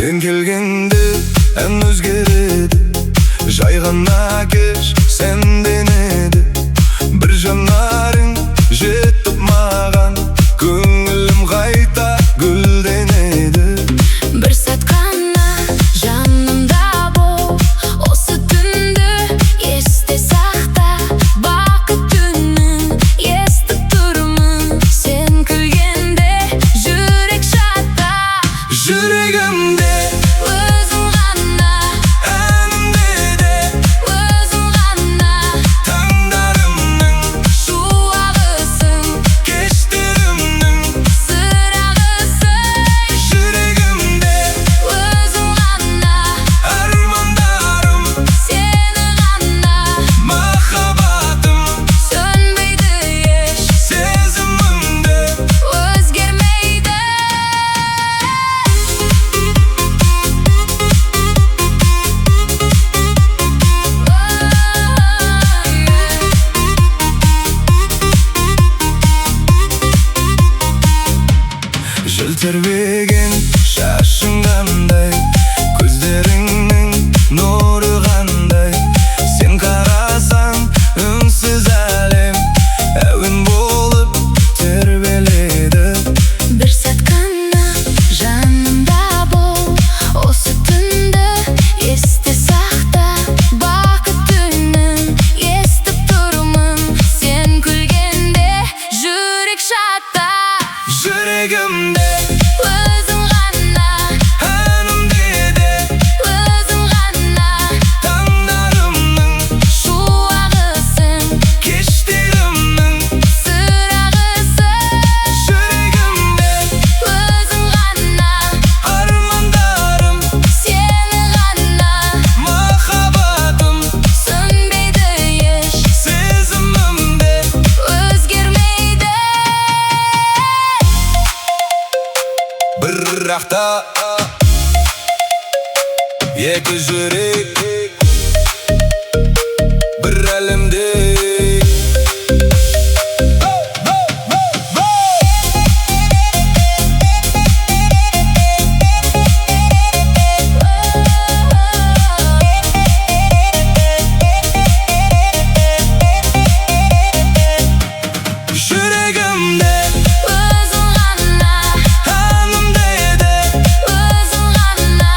Sen kelgende en özgeredi, jay gana kech senden edi. Bir janarың жетіп маған, көңілім қайта гүлденеді. Bir сәт қана жанымда бол, осы түнді есте сақта. Бақыт түнін естіп тұрмын, сен күлгенде жүрек шатта. Жүрегімде өзің ғана, әнімде өзің ғана. таңдарымның Шуағысың, кештерімнің сырағысың. жүрегімде Өзің ғана, армандарым, сені ғана. махаббатым, Сөнбейді еш, сезімімді өзгермейді. жыл тербеген шашың қандай, көздеріңнің нұры қандай. Сен қарасаң үнсіз әлем әуен болып тербеледі. Bir сәт қана жанымда бол, осы түнді есте сақта. Бақыт түнін естіп тұрмын, сен күлгенде жүрек шатта. Жүрегімде Өзің ғана, әнімде өзің ғана. таңдарымның Шуағысың, кештерімнің сырағысың. жүрегімде Өзің ғана, армандарым, сені ғана. махаббатым, Сөнбейді еш, сезімімді өзгермейді. бірақта екі жүрек бір әлемде. Жүрегімде Өзің ғана, әнімде өзің ғана.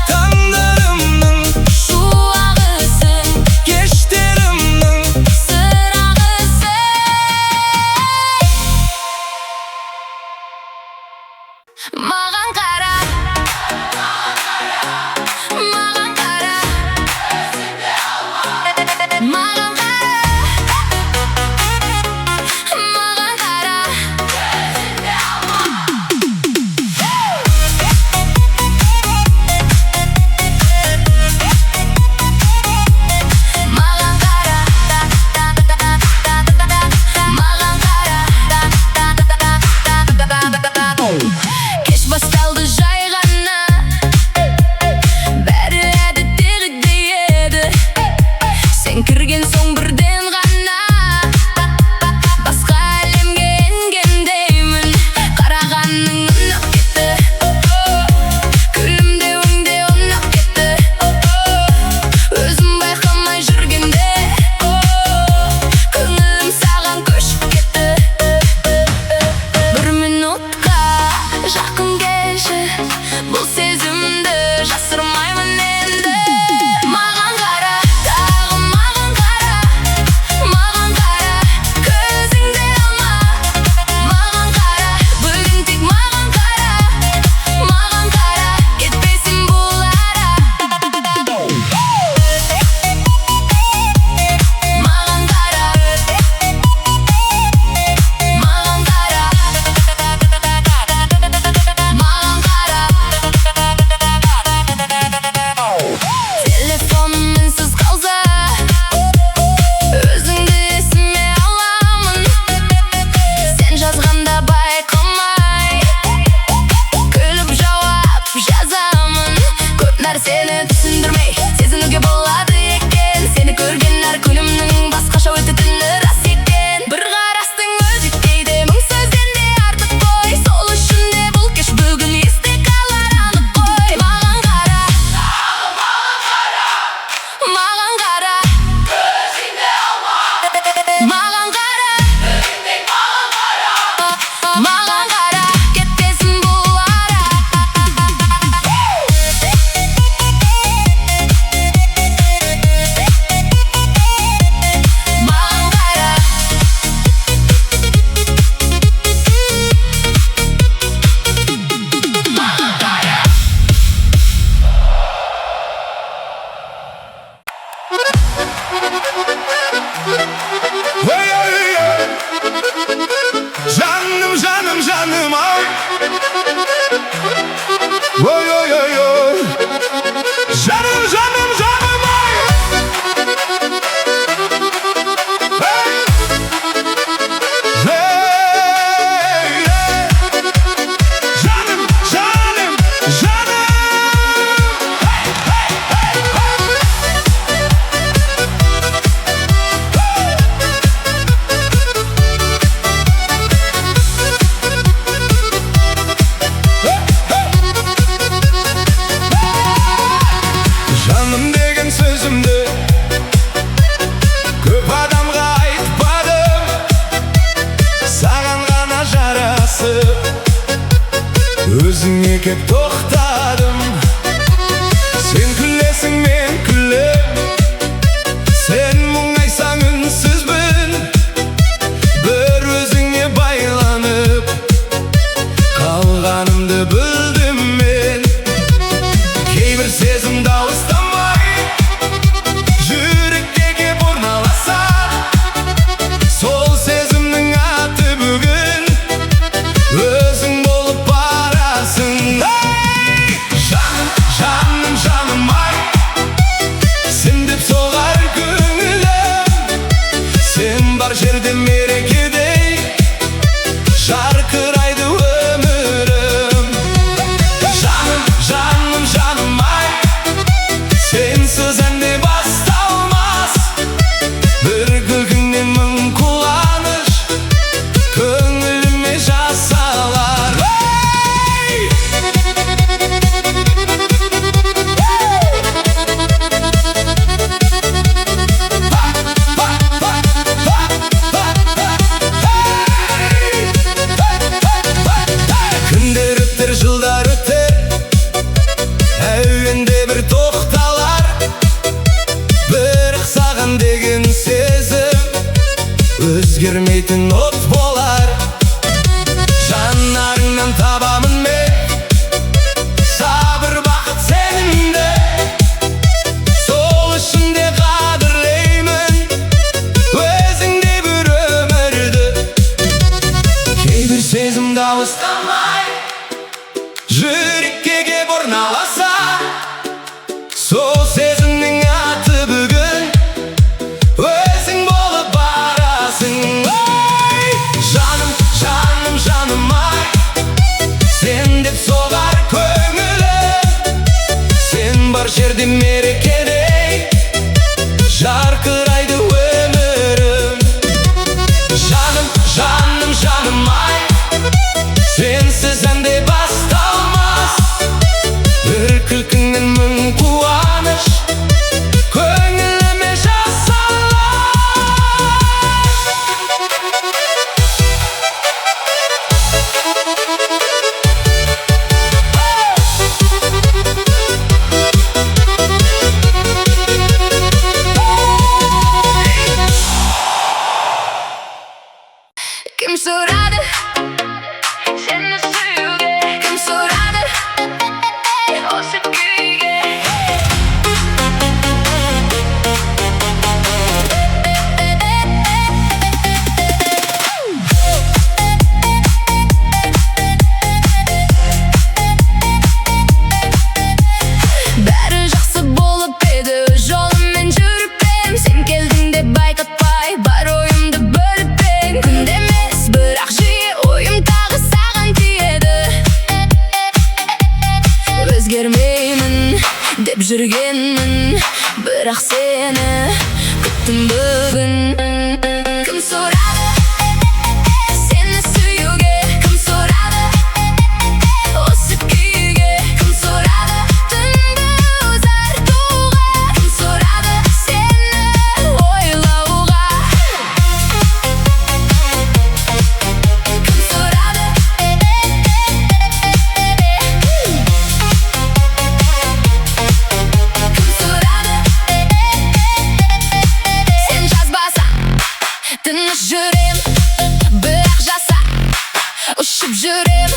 таңдарымның Шуағысың, кештерімнің сырағысың. Маған қара, маған қара. Маған қара, маған қара. Маған қара, маған қара. Кеш басталды жай ғана, бәрі әдеттегідей еді. Сен кірген соң бірден ғана басқа әлемге енгендеймін. Қарағанның ұнап кетті, күлімдеуіңде ұнап кетті. Өзім байқамай жүргенде көңілім саған көшіп кетті. Бір минутқа жақын келші, бұл сезімді жасырмаймын енді. Маған қара, тағы маған қара, маған қара. Көзіңде алма, маған қара. Бүгін тек маған қара, маған қара. Кетпесін бұл ара. Маған қара, маған қара. Маған қара. Күнде мерекедей жарқырайды өмірім. Жаным, жаным, жаным ай, сенсіз әнде басталмас. Бір күлкіңнен мың қуаныш көңіліме жасалар. Kim soradı seni süyüge? Kim soradı o süpürge? Бәрі жақсы болып еді, жолыммен жүріп ем. Сен келдің деп байқатпай бар ойымды бөліп ем. Күнде емес, бірақ жиі ойым тағы саған тиеді. Өзгермеймін деп жүргенмін, бірақ сені күттім бүгін. Кім сұрады сені сүюге? Кім сұрады осы күйге? Кім сұрады түнді ұзартуға? Кім сұрады сені ойлауға? Кім сұрады? Кім сұрады? Сен жазбасаң тыныш жүрем, бірақ жаса ұшып жүрем.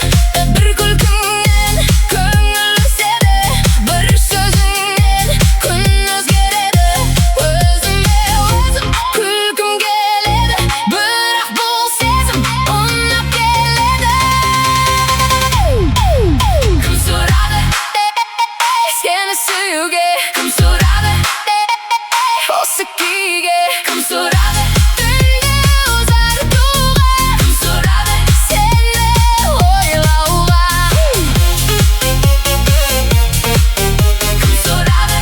Бір күлкіңнен көңіл өседі, бір сөзіңнен күн өзгереді. Өзіме өзім күлкім келеді, бірақ бұл сезім ұнап келеді. Кім сұрады сені сүюге? Кім сұрады осы күйге? Кім сұрады түнді ұзартуға? Кім сұрады сені ойлауға? Кім сұрады? Кім сұрады?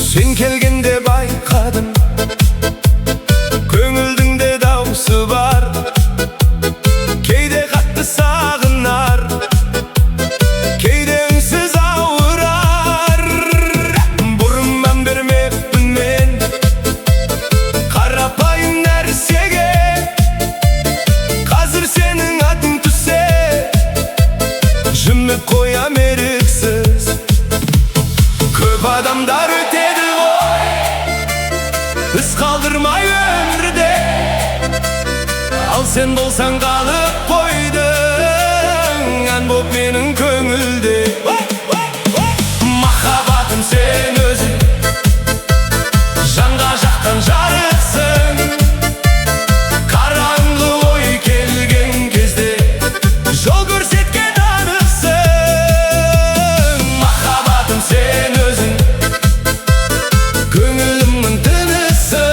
Сен келгенде байқадым, көңілдің де даусы бар. Кейде қатты сағынар, кейде үнсіз ауырар. Бұрыннан бермеппін мен қарапайым нәрсеге. Қазір сенің атың түссе жымып қоям еріксіз. Көп адамдар өтеді ғой, із қалдырмай өмірде. Ал сен болсаң қалып қойдың, ән боп менің көңілде. Махаббатым сен өзің, жанға жақтан жарықсың. Қараңғы ой келген кезде жол көрсеткен анықсың. Махаббатым сен өзің, көңілімнің тынысы.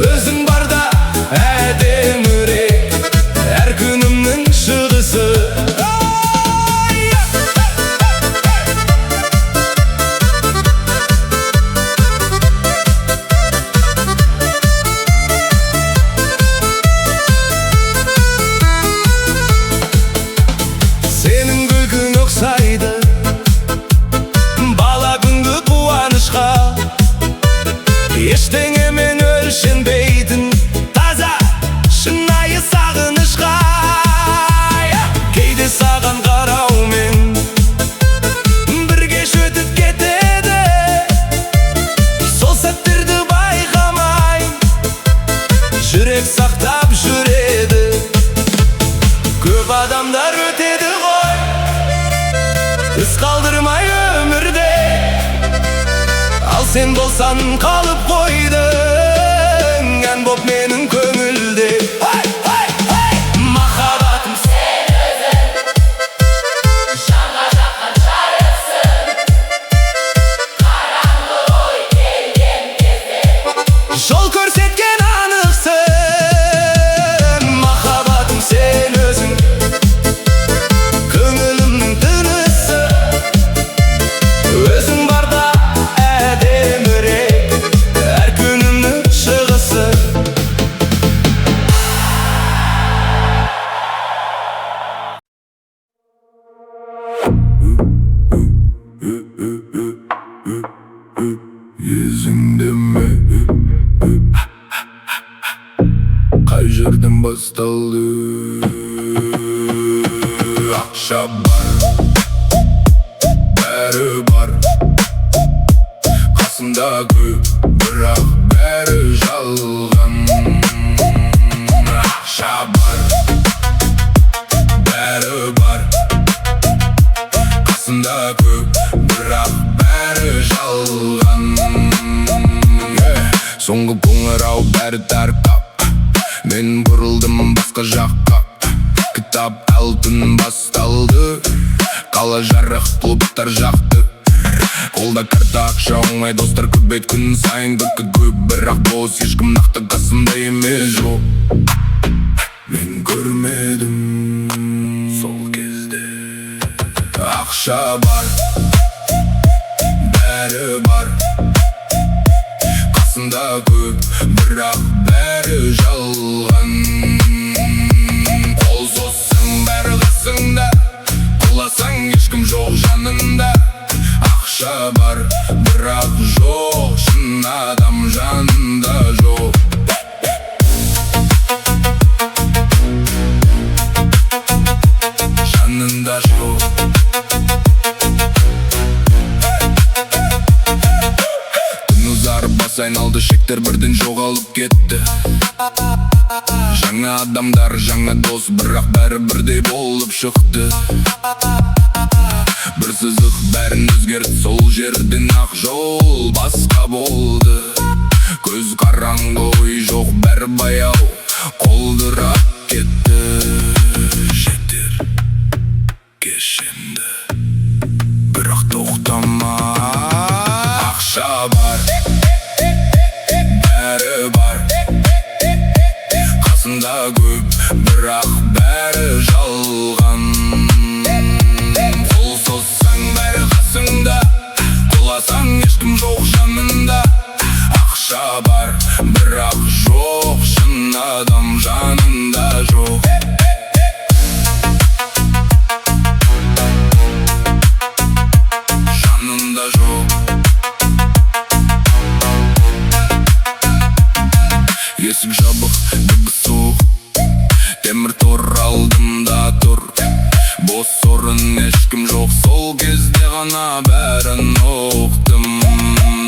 Өзің барда әдемірек, әр күнімнің шығысы. Сенің күлкің ұқсайды бала күнгі қуанышқа. Ештеңемен өлшенбейтін таза шынайы сағынышқа. Кейде саған қараумен бірге өтіп кетеді, сол сәттерді байқамай сақтап жүреді. Көп адамдар өтеді ғой, із қалдырмай өмірде. Ал сен болсаң қалып қойдың, ән боп менің көңілде. Махаббатым сен өзің, жанға жаққан жарықсың. Қараңғы ой келген кезде жол көрсеткен анықсың. Махаббатым сен өзің, көңілімнің тынысы. Өзің барда әдемірек, әр күнімнің шығысы. Есіңде ме, қай жерден басталды? Ақша бар, бәрі бар, қасымда көп, бірақ бәрі жалған. Ақша бар, бәрі бар, қасымда көп, бірақ бәрі жалған. Соңғы қоңырау бәрі тарқап, мен бұрылдым басқа жаққа. Кітап алтын басталды, қала жарық, клубтар жақты. Қолда карта, ақша оңай, достар көбейт күн сайын. Бүркіт көп, бірақ бос, ешкім нақты қасымда емес. Жоқ, мен көрмедім сол кезде. Ақша бар, бәрі бар, қасымда көп, бірақ бәрі жалған. Қол созсаң бәрі қасыңда, құласаң ешкім жоқ жанында. Ақша бар, бірақ жоқ, шын адам жанында жоқ. Жанында жоқ. Бас айналды, шектер бірден жоғалып кетті. Жаңа адамдар, жаңа дос, бірақ бәрі бірдей болып шықты. Бір сызық бәрін өзгерді, сол жерден ақ жол басқа болды. Көз қараңғы, ой жоқ, бәрі баяу, қолдырап кетті. Жетер кешенді, бірақ тоқтама. Ақша бар, бәрі бар, қасымда көп, бірақ бәрі жалған. Қол созсаң бәрі қасыңда, құласаң ешкім жоқ жанында. Ақша бар, бірақ жоқ, шын адам жанында жоқ. Жанында жоқ. Есік жабық, дыбыс суық, темір тор алдымда тұр. Бос орын, ешкім жоқ, сол кезде ғана бәрін ұқтым.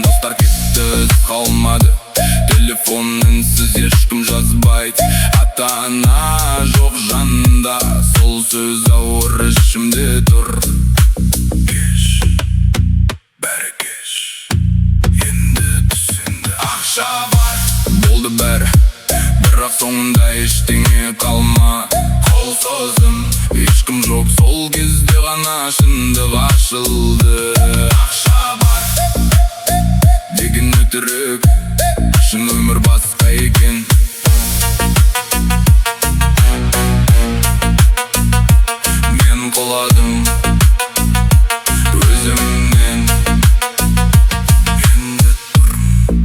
Достар кетті, із қалмады, телефон үнсіз, ешкім жазбайды. Ата-ана жоқ жанында, сол сөз ауыр ішімде тұр. Кеш, бәрі кеш, енді түсінді. Ақша бар, болды бәрі, бірақ соңында ештеңе қалма. Қол созым, ешкім жоқ, сол кезде ғана шындық ашылды. Ақша бар деген өтірік, шын өмір басқа екен. Мен құладым өзімнен, енді тұрмын,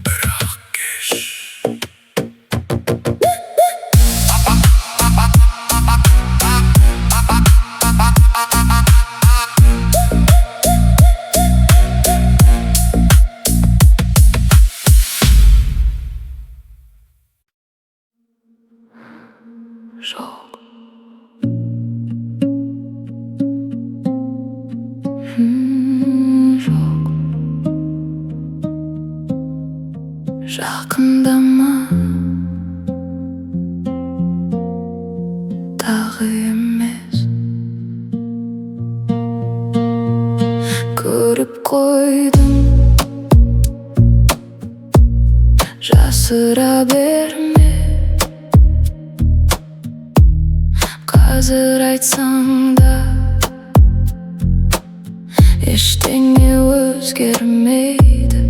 бірақ кеш. Жоқ. Жоқ. Жақындама. жасыра берме. Қазір айтсаң да ештеңе өзгермейді.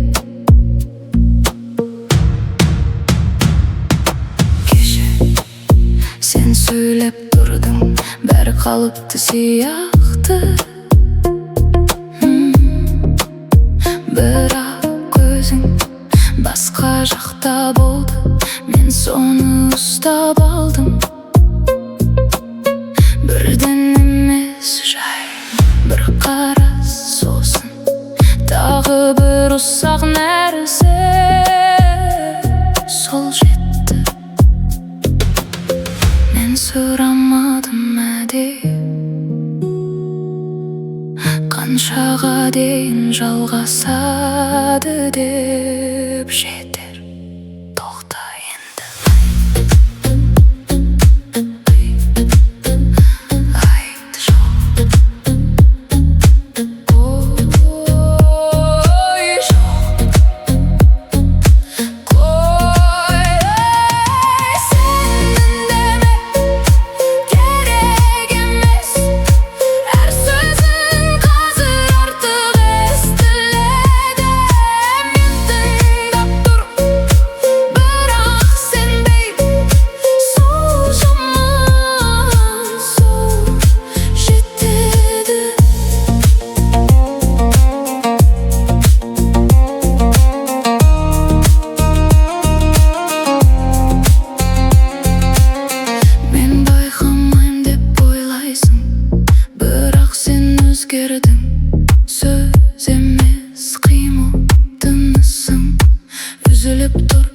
Кеше сен сөйлеп тұрдың, бәрі қалыпты сияқты. Бірақ көзің басқа жақта болды, мен соны ұстап алдым. Бірден емес жай бір қарас, сосын тағы бір ұсақ нәрсе сол жетті. Мен сұрамадым әдейі, қаншаға дейін жалғасады деп. Жетер, тоқта енді. Айт жоқ, ой жоқ, қой сен үндеме, керек емес. Әр сөзің қазір артық естіледі. Мен тыңдап тұрып, бірақ сенбеймін. Сол жаман, сол жетеді. Мен байқамайым деп ойлайсың, бірақ сен өзгердің. Сөз емес қимыл, тынысың үзіліп тұр.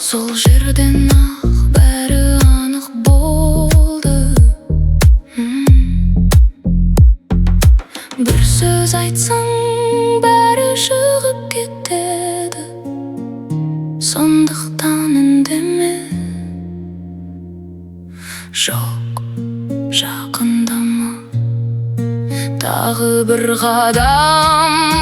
Сол жерден ақ бәрі анық болды. Бір сөз айтсаң бәрі шығып кетеді. Сондықтан үндеме. Жоқ, жақындама, тағы бір қадам